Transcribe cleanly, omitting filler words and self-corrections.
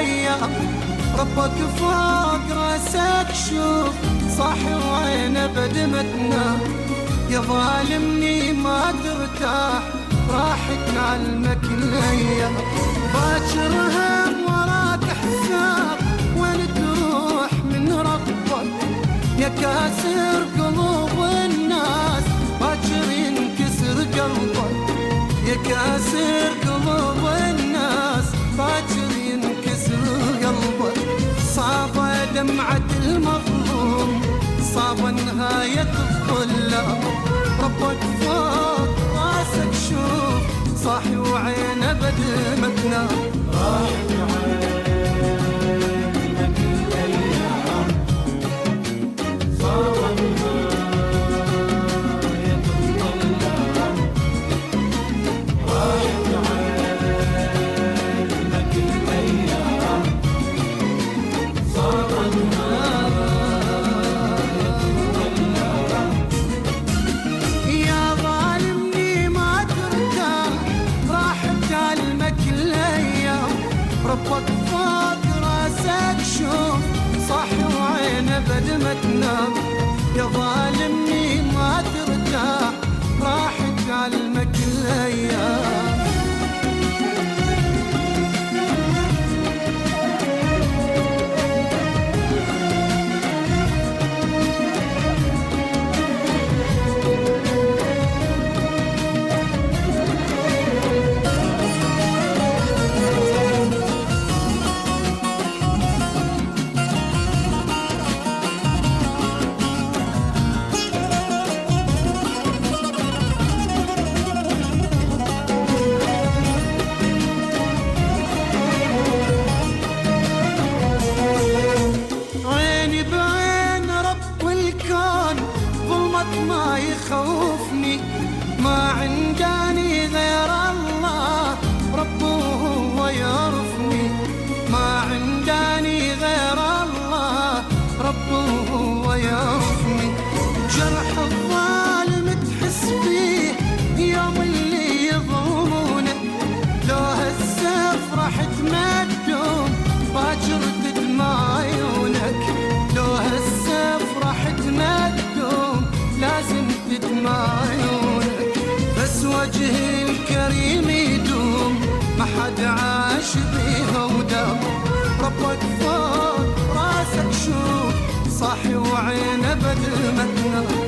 الايام. ربك فوق راسك شوف، صاحي وعينه بدمتنا. يا ظالمني ما ترتاح، راح تعلمك الايام. باكرها وراك حساب، وين تروح من ربك؟ يا كاسر قلوب الناس، باكر ينكسر قلبك. يا كاسر قلوب الناس، باكر ينكسر قلبك. صاب دمعة المظلوم، صاب نهاية الظلام. ربك فوق راسك شوف، صاحي وعينه بدمتنا. ربك فوق راسك شوف، صاحي وعينه بدمتنا. يا ظالمني ما ترتاح، راح تعلمك الايام. ما يخوفني، ما عنداني غير الله، ربه هو يعرفني. ما عنداني غير الله، ربه هو يعرفني. جرح الظالم تحس فيه يوم اللي يظلمونك، لو هالسيف راح تمدهم باكر تدمع عيونك. لو هالسيف راح تمدهم لازم تدمع عيونك. بس وجه الكريم يدوم، ما حد عاش بيها ودام. ربك فوق راسك شوف، صاحي وعينه بدمتنا.